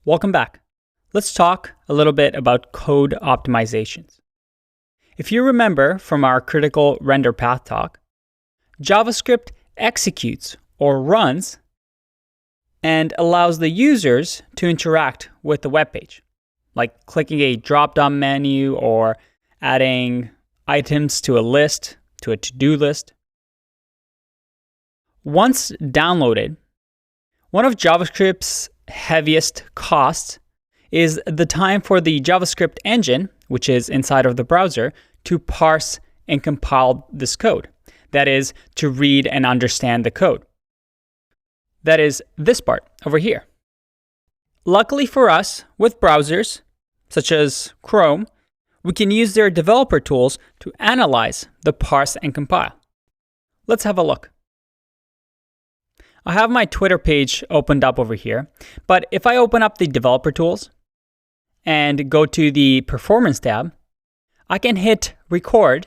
Welcome back. Let's talk a little bit about code optimizations. If you remember from our critical render path talk, JavaScript executes or runs and allows the users to interact with the web page, like clicking a drop-down menu or adding items to a list, to a to-do list. Once downloaded, one of JavaScript's heaviest costs is the time for the JavaScript engine, which is inside of the browser, to parse and compile this code. That is, to read and understand the code. That is this part over here. Luckily for us, with browsers, such as Chrome, we can use their developer tools to analyze the parse and compile. Let's have a look. I have my Twitter page opened up over here, but if I open up the developer tools and go to the performance tab, I can hit record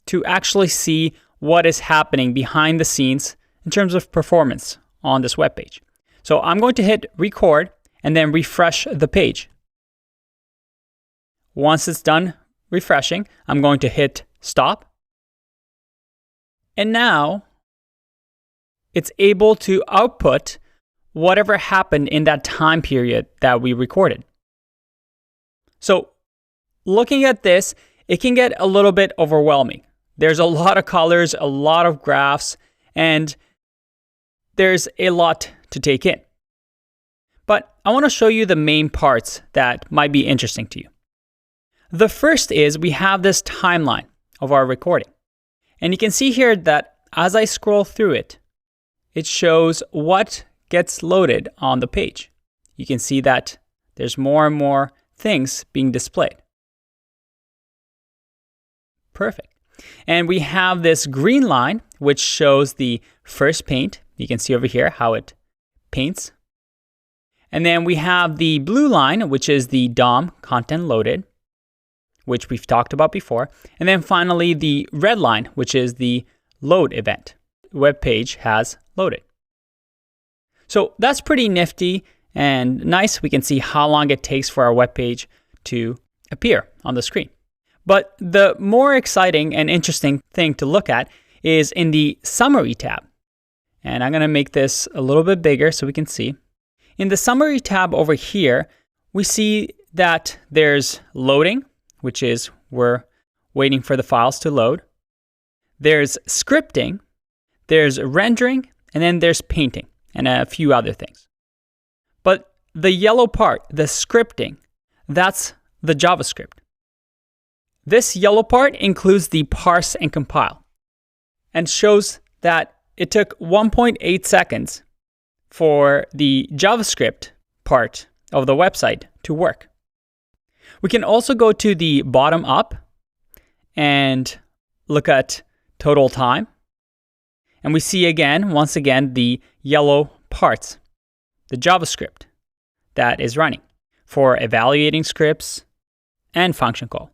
to actually see what is happening behind the scenes in terms of performance on this web page. So I'm going to hit record and then refresh the page. Once it's done refreshing, I'm going to hit stop. And now it's able to output whatever happened in that time period that we recorded. So looking at this, it can get a little bit overwhelming. There's a lot of colors, a lot of graphs, and there's a lot to take in. But I want to show you the main parts that might be interesting to you. The first is we have this timeline of our recording. And you can see here that as I scroll through it, it shows what gets loaded on the page. You can see that there's more and more things being displayed. Perfect. And we have this green line, which shows the first paint. You can see over here how it paints. And then we have the blue line, which is the DOM, content loaded, which we've talked about before. And then finally, the red line, which is the load event. The web page has loaded. So that's pretty nifty and nice. We can see how long it takes for our web page to appear on the screen. But the more exciting and interesting thing to look at is in the summary tab. And I'm going to make this a little bit bigger so we can see. In the summary tab over here, we see that there's loading, which is we're waiting for the files to load. There's scripting, there's rendering, and then there's painting and a few other things. But the yellow part, the scripting, that's the JavaScript. This yellow part includes the parse and compile and shows that it took 1.8 seconds for the JavaScript part of the website to work. We can also go to the bottom up and look at total time. And we see again, once again, the yellow parts, the JavaScript that is running for evaluating scripts and function call.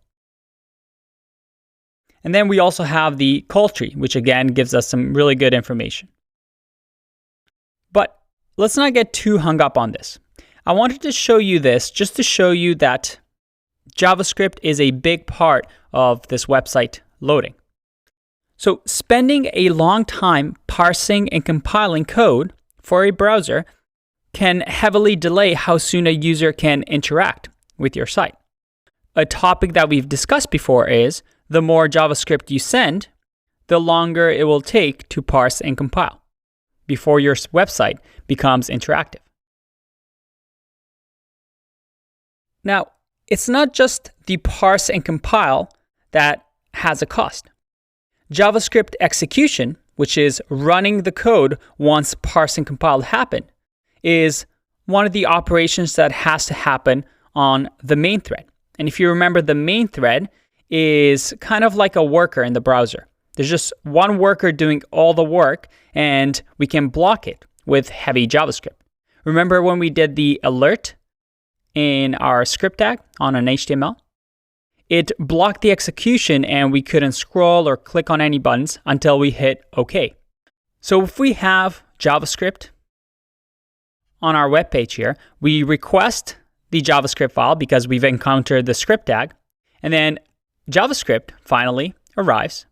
And then we also have the call tree, which again gives us some really good information. But let's not get too hung up on this. I wanted to show you this just to show you that JavaScript is a big part of this website loading. So spending a long time parsing and compiling code for a browser can heavily delay how soon a user can interact with your site. A topic that we've discussed before is the more JavaScript you send, the longer it will take to parse and compile before your website becomes interactive. Now, it's not just the parse and compile that has a cost. JavaScript execution, which is running the code once parse and compile happen, is one of the operations that has to happen on the main thread. And if you remember, the main thread is kind of like a worker in the browser. There's just one worker doing all the work, and we can block it with heavy JavaScript. Remember when we did the alert in our script tag on an HTML? It blocked the execution and we couldn't scroll or click on any buttons until we hit OK. So if we have JavaScript on our web page here, we request the JavaScript file because we've encountered the script tag, and then JavaScript finally arrives.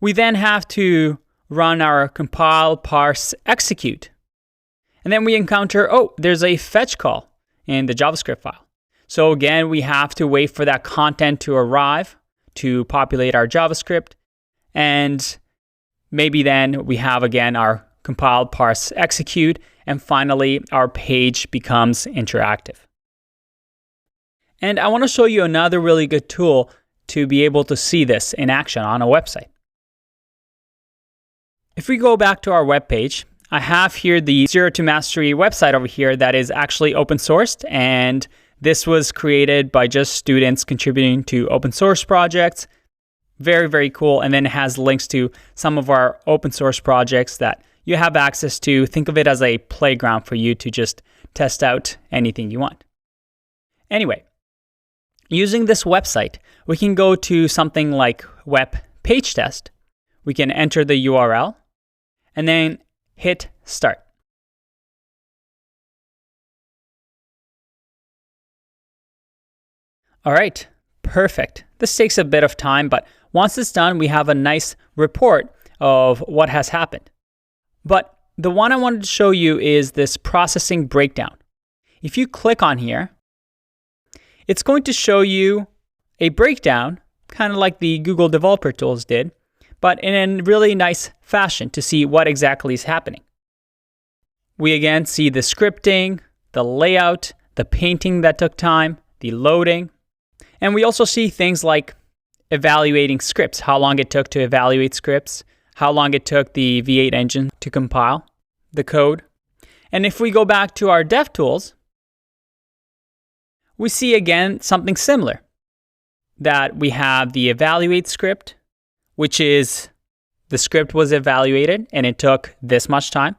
We then have to run our compile, parse, execute. And then we encounter, oh, there's a fetch call in the JavaScript file. So again, we have to wait for that content to arrive to populate our JavaScript. And maybe then we have again our compile, parse, execute, and finally our page becomes interactive. And I want to show you another really good tool to be able to see this in action on a website. If we go back to our web page, I have here the Zero to Mastery website over here that is actually open sourced, and this was created by just students contributing to open source projects. Very, very cool. And then it has links to some of our open source projects that you have access to. Think of it as a playground for you to just test out anything you want. Anyway, using this website, we can go to something like web page test. We can enter the URL and then hit start. All right, perfect. This takes a bit of time, but once it's done, we have a nice report of what has happened. But the one I wanted to show you is this processing breakdown. If you click on here, it's going to show you a breakdown, kind of like the Google Developer Tools did, but in a really nice fashion to see what exactly is happening. We again see the scripting, the layout, the painting that took time, the loading, and we also see things like evaluating scripts, how long it took to evaluate scripts, how long it took the V8 engine to compile the code. And if we go back to our DevTools, we see again something similar, that we have the evaluate script, which is the script was evaluated and it took this much time.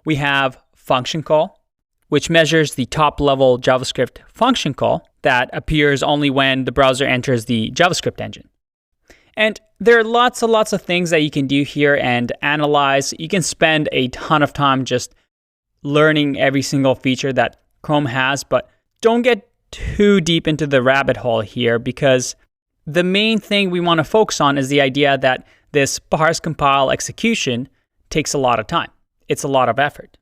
We have function call, which measures the top level JavaScript function call that appears only when the browser enters the JavaScript engine. And there are lots and lots of things that you can do here and analyze. You can spend a ton of time just learning every single feature that Chrome has, but don't get too deep into the rabbit hole here, because the main thing we want to focus on is the idea that this parse, compile, execution takes a lot of time. It's a lot of effort.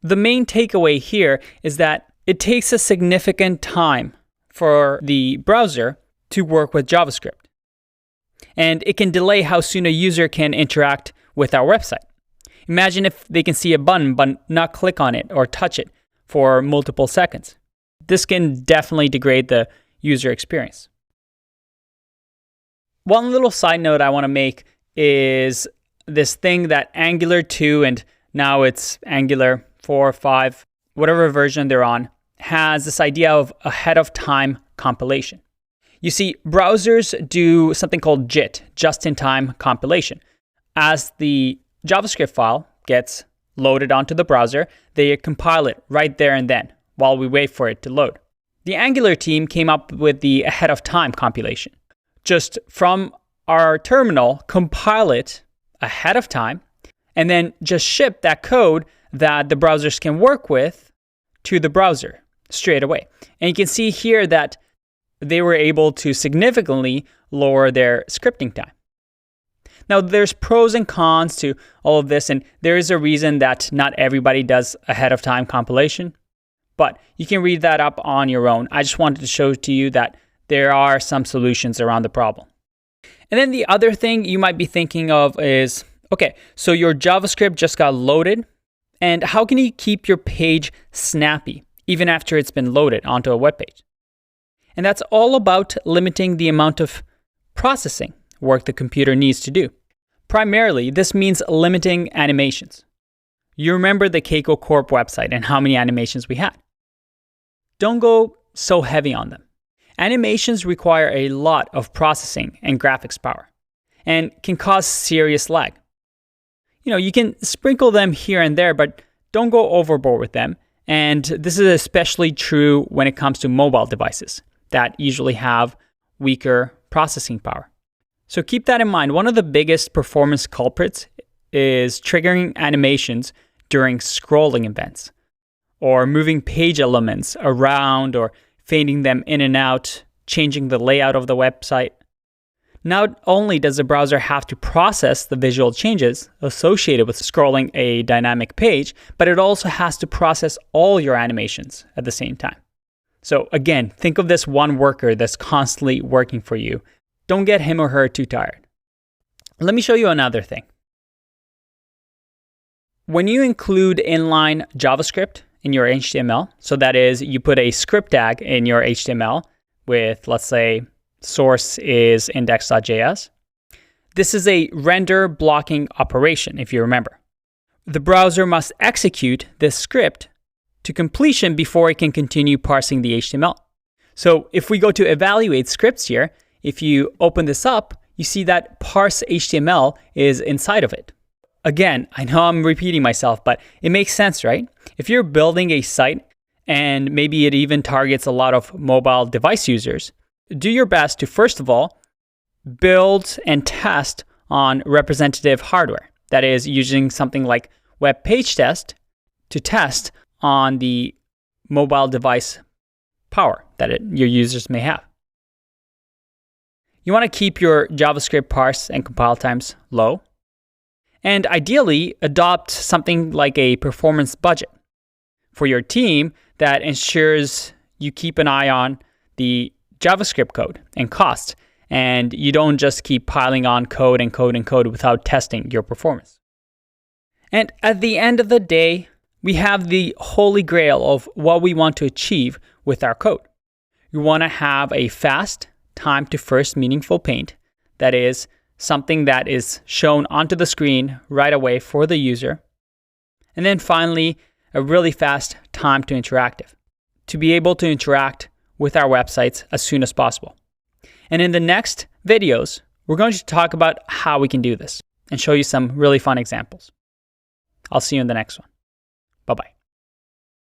The main takeaway here is that it takes a significant time for the browser to work with JavaScript. And it can delay how soon a user can interact with our website. Imagine if they can see a button but not click on it or touch it for multiple seconds. This can definitely degrade the user experience. One little side note I want to make is this thing that Angular 2 and now it's Angular 4, 5, whatever version they're on, has this idea of ahead of time compilation. You see, browsers do something called JIT, just-in-time compilation. As the JavaScript file gets loaded onto the browser, they compile it right there and then while we wait for it to load. The Angular team came up with the ahead of time compilation. Just from our terminal, compile it ahead of time, and then just ship that code that the browsers can work with to the browser straight away. And you can see here that they were able to significantly lower their scripting time. Now, there's pros and cons to all of this, and there is a reason that not everybody does ahead of time compilation, but you can read that up on your own. I just wanted to show to you that there are some solutions around the problem. And then the other thing you might be thinking of is, okay, so your JavaScript just got loaded, and how can you keep your page snappy even after it's been loaded onto a web page? And that's all about limiting the amount of processing work the computer needs to do. Primarily, this means limiting animations. You remember the Keiko Corp website and how many animations we had. Don't go so heavy on them. Animations require a lot of processing and graphics power and can cause serious lag. You can sprinkle them here and there, but don't go overboard with them. And this is especially true when it comes to mobile devices that usually have weaker processing power. So keep that in mind. One of the biggest performance culprits is triggering animations during scrolling events. or moving page elements around or fading them in and out, changing the layout of the website. Not only does the browser have to process the visual changes associated with scrolling a dynamic page, but it also has to process all your animations at the same time. So again, think of this one worker that's constantly working for you. Don't get him or her too tired. Let me show you another thing. When you include inline JavaScript in your HTML, so that is, you put a script tag in your HTML with, let's say, source is index.js. This is a render blocking operation, if you remember. The browser must execute this script to completion before it can continue parsing the HTML. So if we go to evaluate scripts here, if you open this up, you see that parse HTML is inside of it. Again, I know I'm repeating myself, but it makes sense, right? If you're building a site and maybe it even targets a lot of mobile device users, do your best to, first of all, build and test on representative hardware. That is, using something like web page test to test on the mobile device power that your users may have. You want to keep your JavaScript parse and compile times low. And ideally, adopt something like a performance budget for your team that ensures you keep an eye on the JavaScript code and cost, and you don't just keep piling on code and code and code without testing your performance. And at the end of the day, we have the holy grail of what we want to achieve with our code. We want to have a fast time to first meaningful paint, that is, something that is shown onto the screen right away for the user. And then finally, a really fast time to interactive, to be able to interact with our websites as soon as possible. And in the next videos, we're going to talk about how we can do this and show you some really fun examples. I'll see you in the next one. Bye-bye.